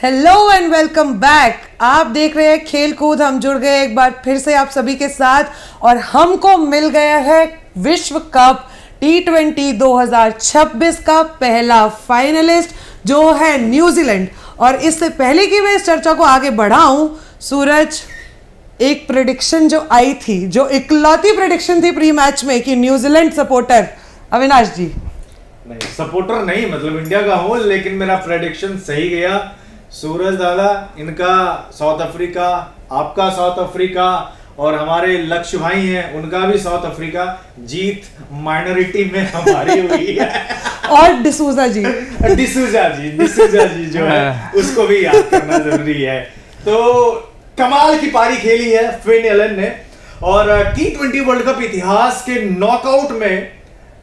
Hello and welcome back. आप देख रहे हैं खेल कूद। हम जुड़ गए एक बार फिर से आप सभी के साथ और हमको मिल गया है विश्व कप T20 2026 का पहला फाइनलिस्ट जो है न्यूजीलैंड। और इससे पहले कि मैं इस चर्चा को आगे बढ़ाऊं, सूरज, एक प्रेडिक्शन जो आई थी, जो इकलौती प्रेडिक्शन थी प्री मैच में कि न्यूजीलैंड सपोर्टर अविनाश जी, नहीं सपोर्टर नहीं, मतलब इंडिया का हूं, लेकिन मेरा प्रेडिक्शन सही गया। सूरज दादा, इनका साउथ अफ्रीका, आपका साउथ अफ्रीका और हमारे लक्ष्य भाई हैं उनका भी साउथ अफ्रीका। जीत माइनॉरिटी में हमारी हुई है। और डिसूजा जी जो है उसको भी याद करना जरूरी है। तो कमाल की पारी खेली है फिन एलन ने और T20 वर्ल्ड कप इतिहास के नॉकआउट में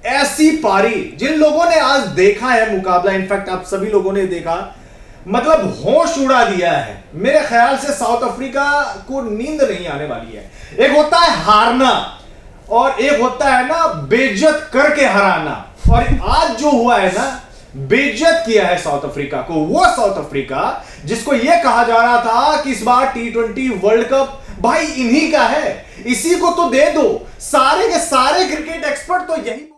ऐसी पारी जिन लोगों ने आज देखा है मुकाबला, इनफैक्ट आप सभी लोगों ने देखा, मतलब होश उड़ा दिया है। मेरे ख्याल से साउथ अफ्रीका को नींद नहीं आने वाली है। एक होता है हारना और एक होता है ना बेइज्जत करके हराना, और आज जो हुआ है ना, बेइज्जत किया है साउथ अफ्रीका को। वो साउथ अफ्रीका जिसको यह कहा जा रहा था कि इस बार T20 वर्ल्ड कप भाई इन्हीं का है, इसी को तो दे दो। सारे के सारे क्रिकेट एक्सपर्ट तो यही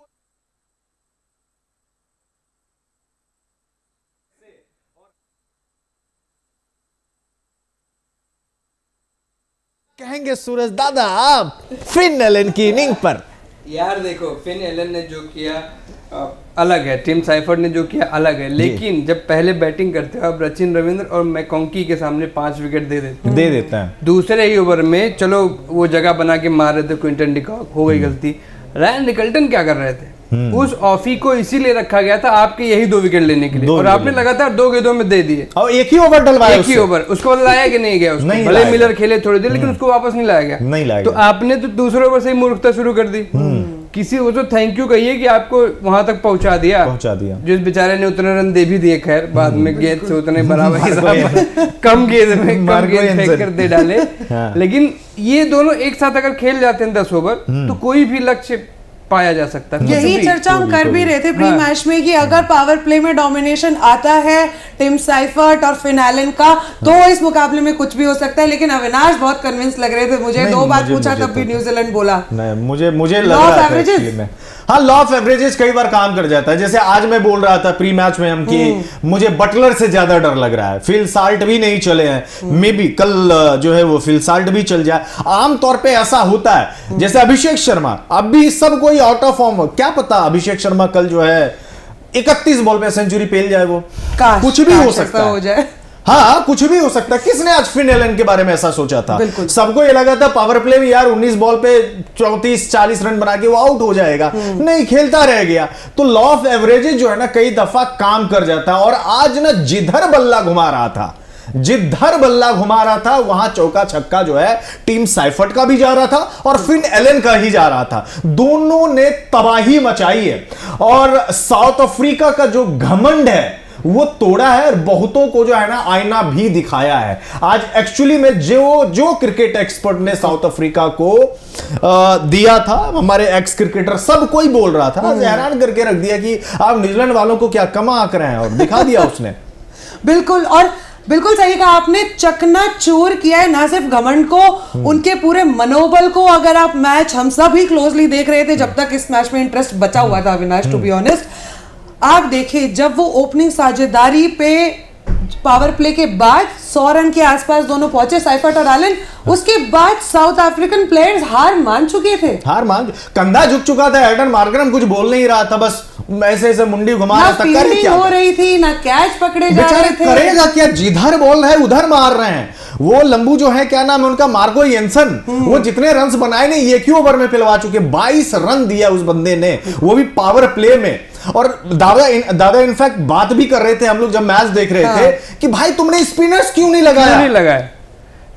कहेंगे सूरज दादा आप फिन एलन की इनिंग पर। यार देखो, फिन एलन ने जो किया अलग है, टिम साइफर्ट ने जो किया अलग है, लेकिन जब पहले बैटिंग करते हो अब सचिन रविंद्र और मैकॉन्की के सामने 5 विकेट दे देता है। दूसरे ही ओवर में चलो वो जगह बना के मार रहे थे, क्विंटन डिकॉक, हो गई गलती। रायन निकल्टन क्या कर रहे थे? उस ऑफी को इसीलिए रखा गया था आपके यही 2 विकेट लेने के लिए, और आपने लगातार 2 गेंदों में दे दिए और एक ही ओवर डलवाया, एक ही ओवर। उसको लाया कि नहीं गया? उसको भले मिलर खेले थोड़ी देर, लेकिन उसको वापस नहीं लाया गया। तो आपने तो दूसरे ओवर से ही मूर्खता शुरू कर दी। किसी को तो थैंक यू कहिए कि आपको वहां तक पहुंचा दिया। जिस बेचारे ने उतने रन दे भी दिए, खैर बाद में गेंद से उतने बराबर हिसाब कम गेंद में कम गेंद फेंक कर दे डाले। लेकिन ये दोनों एक साथ अगर खेल जाते हैं 10 ओवर तो कोई भी लक्ष्य पाया जा सकता है। यही चर्चा हम कर भी रहे थे प्री मैच में कि अगर पावर प्ले में डोमिनेशन आता है टिम साइफर्ट और फिन एलन का तो इस मुकाबले में कुछ भी हो सकता है। लेकिन अविनाश बहुत कन्विंस लग रहे थे मुझे। 2 बार पूछा तब भी न्यूजीलैंड बोला। नहीं, मुझे लग रहा था हाँ, लॉ ऑफ एवरेजेस कई बार काम कर जाता है। जैसे आज मैं बोल रहा था प्री मैच में हम कि मुझे बटलर से ज्यादा डर लग रहा है। फिल साल्ट भी नहीं चले हैं, मे बी कल जो है वो फिल साल्ट भी चल जाए। आमतौर पे ऐसा होता है। जैसे अभिषेक शर्मा, अब भी सब कोई आउट ऑफ फॉर्म, क्या पता अभिषेक शर्मा कल जो है 31 बॉल पे सेंचुरी पेल जाए, वो कुछ भी हो सकता हो जाए। हाँ, कुछ भी हो सकता है। किसने आज फिन एलन के बारे में ऐसा सोचा था? सबको ये लगा था पावर प्ले में यार 19 बॉल पे 34-40 रन बना के वो आउट हो जाएगा। नहीं, खेलता रह गया। तो लॉ ऑफ एवरेजेस जो है ना कई दफा काम कर जाता है। और आज ना जिधर बल्ला घुमा रहा था वहां चौका छक्का जो है टीम साइफर्ट का भी जा रहा था और फिन एलन का ही जा रहा था। दोनों ने तबाही मचाई है और साउथ अफ्रीका का जो घमंड है वो तोड़ा है और बहुतों को जो है ना आईना भी दिखाया है। आज एक्चुअली में जो क्रिकेट एक्सपर्ट ने साउथ अफ्रीका को दिया था, हमारे एक्स क्रिकेटर सब कोई बोल रहा था, हैरान करके रख दिया कि आप न्यूजीलैंड वालों को क्या कमा आंक रहे हैं, और दिखा दिया उसने। बिल्कुल, और बिल्कुल सही कहा आपने, चकनाचूर किया है ना सिर्फ घमंड को, उनके पूरे मनोबल को। अगर आप मैच हम सब ही क्लोजली देख रहे थे जब तक इस मैच में इंटरेस्ट बचा हुआ था अविनाश, टू बी ऑनेस्ट, आप देखिए जब वो ओपनिंग साझेदारी पे पावर प्ले के बाद 100 रन के आसपास दोनों पहुंचे, साइफर्ट और एलन, उसके बाद साउथ अफ्रीकन प्लेयर्स हार मान चुके थे। कंधा झुक चुका था। एडन मार्गरम कुछ बोल नहीं रहा था, बस ऐसे मुंडी घुमा रहा था। क्या हो रही थी ना, कैच पकड़े जा रहे थे। करेगा क्या? जिधर बॉल है उधर मार रहे हैं। वो लंबू जो है, क्या नाम है उनका, मार्को येंसन, वो जितने रन बनाए नहीं एक ही ओवर में पिलवा चुके। 22 रन दिया उस बंदे ने, वो भी पावर प्ले में। और दादा इनफैक्ट बात भी कर रहे थे हम लोग जब मैच देख रहे थे कि भाई तुमने स्पिनर्स क्यों नहीं लगाया?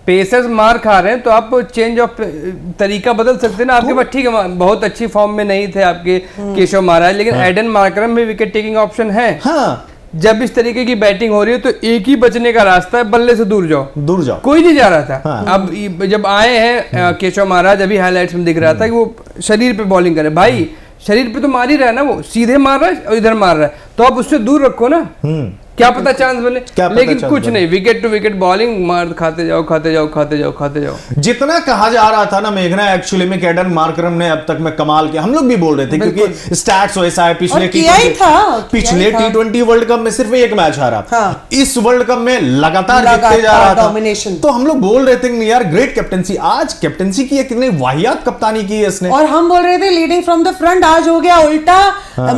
पेसर्स मार खा रहे हैं तो आप चेंज ऑफ तरीका बदल सकते हैं ना। आपके पास ठीक है, बहुत अच्छी फॉर्म में नहीं थे आपके केशव महाराज, लेकिन एडन मार्करम में विकेट टेकिंग ऑप्शन है। जब इस तरीके की बैटिंग हो रही है तो एक ही बचने का रास्ता है, बल्ले से दूर जाओ। कोई नहीं जा रहा था। अब जब आए हैं केशव महाराज, अभी हाईलाइट्स में दिख रहा था कि वो शरीर पे बॉलिंग करे। भाई शरीर पे तो मार ही रहा है ना, वो सीधे मार रहा है और इधर मार रहा है, तो आप उससे दूर रखो ना। क्या पता चांस बने, लेकिन कुछ नहीं, विकेट टू विकेट बॉलिंग मार खाते जाओ खाते जाओ खाते जाओ खाते जाओ। जितना कहा जा रहा था ना मेघना, एक्चुअली में कैडन मार्करम ने अब तक में कमाल किया, हम लोग भी बोल रहे थे क्योंकि स्टैट्स वैसा है। पिछले T20 वर्ल्ड कप में सिर्फ एक मैच हारा, इस वर्ल्ड कप में लगातार जीतते जा रहा था, तो हम लोग बोल रहे थे यार ग्रेट कैप्टनसी। आज कैप्टनसी की कितनी वाहियात कप्तानी की है इसने, और हम बोल रहे थे लीडिंग फ्रॉम द फ्रंट, आज हो गया उल्टा।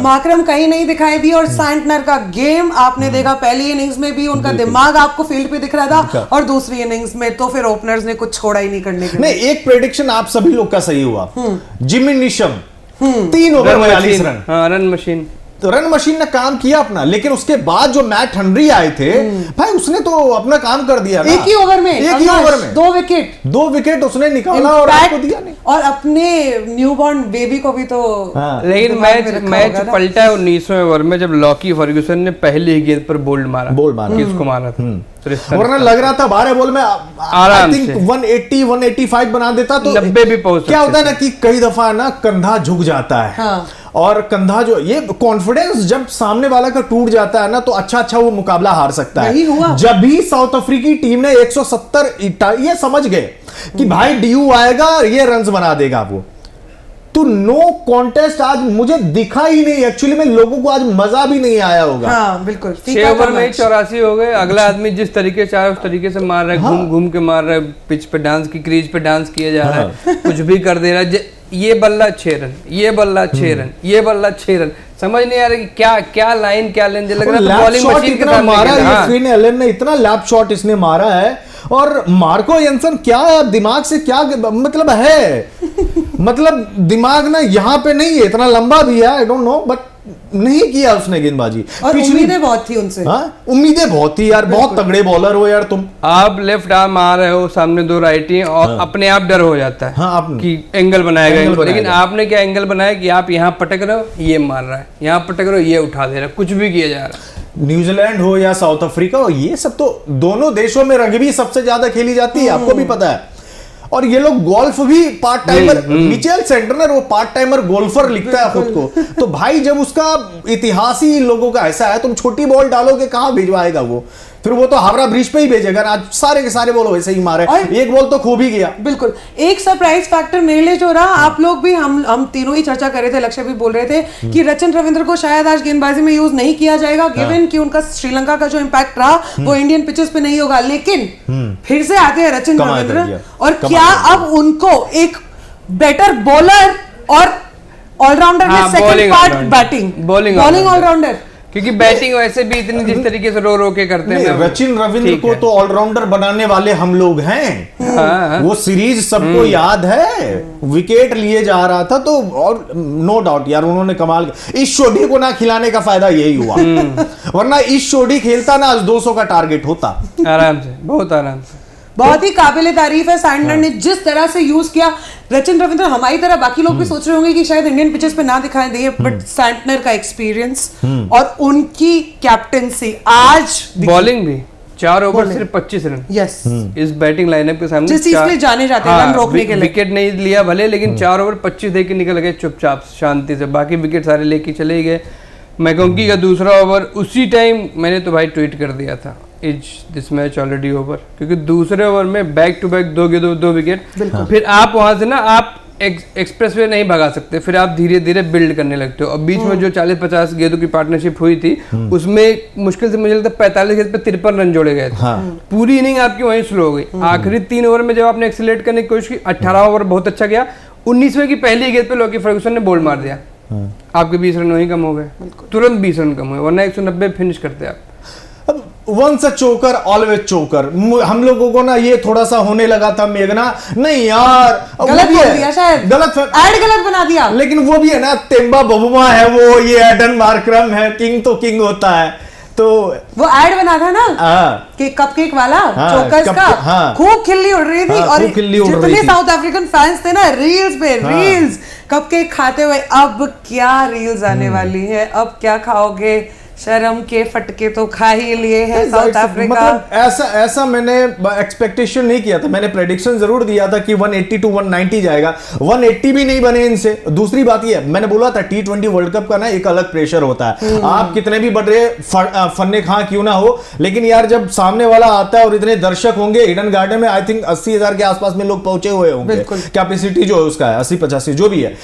मार्करम कहीं नहीं दिखाई दी, और सैंटनर का गेम आपने देखा, पहली इनिंग्स में भी उनका दिमाग आपको फील्ड पे दिख रहा था, और दूसरी इनिंग्स में तो फिर ओपनर्स ने कुछ छोड़ा ही नहीं करने के लिए। नहीं, एक प्रेडिक्शन आप सभी लोग का सही हुआ, Jimmy Neesham 3 over 42 run, run machine, तो रन मशीन ने काम किया अपना। लेकिन उसके बाद जो मैट हेनरी आए थे भाई, उसने तो अपना काम कर दिया ना, एक ही ओवर में 2 विकेट उसने निकाला और आपको दिया नहीं, और अपने न्यूबॉर्न बेबी को भी तो। लेकिन मैच पलटा है 19वें ओवर में, जब लॉकी फर्ग्यूसन ने पहली गेंद पर बोल्ड मारा किसको मारा था, वरना लग रहा था 12 बॉल में आई थिंक 180 185 बना देता तो 90 भी पहुंच। क्या होता है ना कि कई दफा ना कंधा झुक जाता है, और कंधा जो ये कॉन्फिडेंस जब सामने वाला का टूट जाता है ना, तो अच्छा वो मुकाबला हार सकता है। जब भी साउथ अफ्रीकी टीम ने 170 ये समझ गए कि भाई डीयू आएगा, ये रन्स बना देगा वो, तो नो कॉन्टेस्ट आज मुझे दिखा ही नहीं। एक्चुअली में लोगों को आज मजा भी नहीं आया होगा। बिल्कुल 6 ओवर में 84 हो गए। अगला आदमी जिस तरीके से आया उस तरीके से मार रहा है, घूम के मार रहा है, पिच पे डांस की क्रीज पे डांस किया जा रहा है, कुछ भी कर दे रहा है। ये बल्ला 6 रन, ये बल्ला 6 रन, ये बल्ला 6 रन, समझ नहीं आ रहा कि क्या लाइन क्या लेंज लग रहा है। बॉलिंग मशीन के सामने मारा ये फिन एलन ने, इतना लैप शॉट इसने मारा है। और मार्को यंसन क्या दिमाग से क्या मतलब है, मतलब दिमाग ना यहाँ पे नहीं है, इतना लंबा भी है, आई डोंट नो, बट नहीं किया उसने गेंदबाजी। और उम्मीदें बहुत थी उनसे, उम्मीदें बहुत थी यार, बहुत तगड़े बॉलर हो यार तुम। आप लेफ्ट आर्म आ रहे हो, सामने 2 राइटी, और अपने आप डर हो जाता है कि एंगल बनाएगा, लेकिन आपने क्या एंगल बनाया कि आप यहाँ पटक रहे हो, ये मार रहा है, यहाँ पटक रहे हो, ये उठा दे रहा है, कुछ भी किया जा रहा है। न्यूजीलैंड हो या साउथ अफ्रीका हो, ये सब तो दोनों देशों में रग्बी सबसे ज्यादा खेली जाती है, आपको भी पता है। और ये लोग गोल्फ भी पार्ट टाइमर, मिचेल सेंटनर वो पार्ट टाइमर गोल्फर लिखता है खुद को, तो भाई जब उसका इतिहास ही लोगों का ऐसा है, तुम छोटी बॉल डालोगे कहां भिजवाएगा वो, फिर वो तो हावड़ा ब्रिज पे ही भेजेगा। आज सारे के सारे बॉल वैसे ही मारे, एक बॉल तो खो भी गया। बिल्कुल। एक सरप्राइज फैक्टर मेरे लिए जो रहा, आप लोग भी हम तीनों ही चर्चा कर रहे थे, लक्ष्य भी बोल रहे थे कि रचिन रविंद्र को शायद आज गेंदबाजी में यूज नहीं किया जाएगा, गिवन कि उनका श्रीलंका का जो इम्पैक्ट रहा वो इंडियन पिचेस पे नहीं होगा। लेकिन फिर से आते हैं रचिन रविंद्र, और क्या अब उनको एक बेटर बॉलर और ऑलराउंडर में सेकंड पार्ट बॉलिंग ऑलराउंडर, क्योंकि बैटिंग वैसे भी इतनी जिस तरीके से रो के करते हैं। रचिन रविंद्र को तो ऑलराउंडर बनाने वाले हम लोग हैं। वो सीरीज सबको याद है, विकेट लिए जा रहा था, तो और नो डाउट यार उन्होंने कमाल। इस शोडी को ना खिलाने का फायदा यही हुआ, वरना इस शोडी खेलता ना आज 200 का टारगेट होता आराम से, बहुत आराम से। बहुत ही काबिले तारीफ है सैंटनर ने जिस तरह से यूज किया रचिन रविंद्र। हमारी तरह बाकी लोग भी सोच रहे होंगे कि शायद इंडियन पिचेस पे ना दिखाई दे, बट सैंटनर का एक्सपीरियंस और उनकी कैप्टेंसी आज बॉलिंग भी 4 ओवर सिर्फ 25 रन। यस, इस बैटिंग लाइनअप के सामने जिस चीज के लिए जाने जाते हैं, रन रोकने के लिए। विकेट नहीं लिया भले, लेकिन 4 ओवर 25 दे के निकल गए चुपचाप शांति से, बाकी विकेट सारे लेके चले गए। मैकोंकी का दूसरा ओवर उसी टाइम मैंने तो भाई ट्वीट कर दिया था, is this match already over, क्योंकि दूसरे ओवर में बैक टू बैक 2 विकेट। फिर आप वहां से ना आप एक्सप्रेसवे नहीं भगा सकते, फिर आप धीरे धीरे बिल्ड करने लगते हो। और बीच में जो 40-50 गेंदों की पार्टनरशिप हुई थी, उसमें मुश्किल से मुझे लगता है 45 गेंद पे 53 रन जोड़े गए थे। पूरी इनिंग आपकी वहीं स्लो हो गई। आखिरी 3 ओवर में जब आपने एक्सीलरेट करने की कोशिश की, 18 ओवर बहुत अच्छा गया, 19वें की पहली गेंद पे लॉकी फर्ग्यूसन ने बोल्ड मार दिया, आपके 20 रन वहीं कम हो गए, तुरंत 20 रन कम हुए, वरना 190 फिनिश करते आप। वंस अ चोकर ऑलवेज चोकर। हम लोगों को ना ये थोड़ा सा होने लगा था मेघना, नहीं यार गलत बोल दिया, शायद गलत बना दिया, लेकिन वो भी है ना, तेम्बा बबुमा है वो, ये एडन मार्करम है, किंग तो किंग होता है। तो वो ऐड बना था ना कि कपकेक वाला, चोकर्स का, खूब खिल्ली उड़ रही थी, और जितने साउथ अफ्रीकन फैंस थे ना रील्स पे रील्स कपकेक खाते हुए, अब क्या रील्स आने वाली है, अब क्या खाओगे, शर्म के फटके तो खा ही लिए हैं साउथ अफ्रीका। मतलब ऐसा मैंने एक्सपेक्टेशन नहीं किया था। मैंने प्रेडिक्शन जरूर दिया था कि 180 to 190 जाएगा, 180 भी नहीं बने इनसे। दूसरी बात ये, मैंने बोला था T20 वर्ल्ड कप का ना एक अलग प्रेशर होता है। आप कितने भी बड़े फन्ने खां क्यों ना हो, लेकिन यार जब सामने वाला आता है और इतने दर्शक होंगे, ईडन गार्डन में आई थिंक 80,000 के आसपास में लोग पहुंचे हुए होंगे, कैपेसिटी जो है उसका है 80-85 जो भी है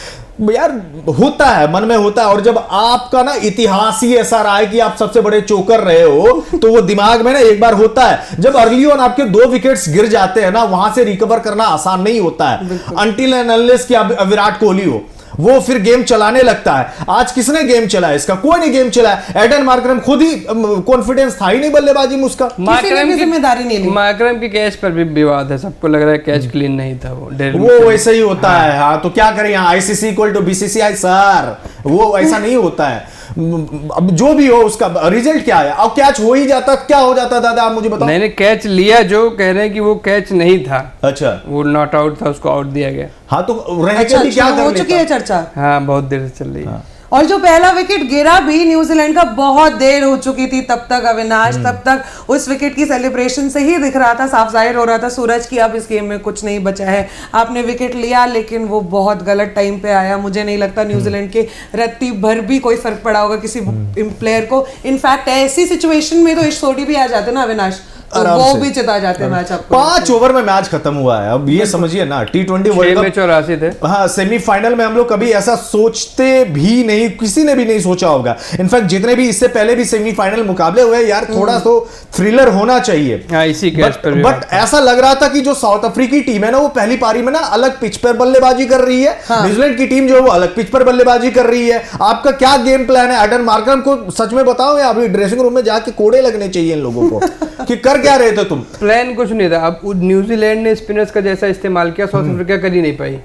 यार, होता है मन में होता है। और जब आपका ना इतिहास ही ऐसा रहा है कि आप सबसे बड़े चोकर रहे हो, तो वो दिमाग में ना एक बार होता है। जब अर्ली ऑन आपके 2 विकेट्स गिर जाते हैं ना, वहां से रिकवर करना आसान नहीं होता है, अनटिल एंड अनलेस कि आप विराट कोहली हो, वो फिर गेम चलाने लगता है। आज किसने गेम चलाया इसका? कोई नहीं गेम चलाया। एडन मार्करम खुद ही कॉन्फिडेंस था ही नहीं बल्लेबाजी में उसका, किसी ने जिम्मेदारी नहीं ली। मार्करम के कैच पर भी विवाद है, सबको लग रहा है कैच क्लीन नहीं था वो वैसे ही होता है। हाँ तो क्या करें, यहाँ ICC equal to BCCI sir, वो ऐसा नहीं होता है। अब जो भी हो उसका रिजल्ट क्या है, अब कैच हो ही जाता, क्या हो जाता दादा आप मुझे बताओ। नहीं कैच लिया, जो कह रहे हैं कि वो कैच नहीं था। अच्छा, वो नॉट आउट था, उसको आउट दिया गया। हाँ तो रह के भी क्या कर लेता। हो चुकी है चर्चा, हाँ बहुत देर से चल रही है। और जो पहला विकेट गिरा भी न्यूजीलैंड का, बहुत देर हो चुकी थी तब तक अविनाश, तब तक उस विकेट की सेलिब्रेशन से ही दिख रहा था, साफ जाहिर हो रहा था सूरज की अब इस गेम में कुछ नहीं बचा है। आपने विकेट लिया लेकिन वो बहुत गलत टाइम पे आया। मुझे नहीं लगता न्यूजीलैंड के रत्ती भर भी कोई फर्क पड़ा होगा किसी प्लेयर को। इनफैक्ट ऐसी सिचुएशन में तो इशोडी भी आ जाते ना अविनाश, तो वो भी चिता जाते मैच। आपको 5 ओवर में मैच खत्म हुआ है। अब ये समझिए ना, T20 वर्ल्ड कप 84 थे। हाँ, सेमीफाइनल में हम लोग कभी ऐसा सोचते भी नहीं, किसी ने भी नहीं सोचा होगा। इनफैक्ट जितने भी इससे पहले भी सेमीफाइनल मुकाबले हुए यार, थोड़ा तो थ्रिलर होना चाहिए। इसी कैच पर बट ऐसा लग रहा था कि जो साउथ अफ्रीकी टीम है ना, वो पहली पारी में ना अलग पिच पर बल्लेबाजी कर रही है। न्यूजीलैंड की टीम जो है वो अलग पिच पर बल्लेबाजी कर रही है। आपका क्या गेम प्लान है? एडन मार्करम को सच में बताओ, या अभी ड्रेसिंग रूम में जाके कोड़े लगने चाहिए इन लोगों को कि कर क्या रहे थे तुम? प्लान कुछ नहीं था। अब न्यूजीलैंड ने स्पिनर्स का जैसा इस्तेमाल किया, साउथ अफ्रीका कर ही नहीं पाई।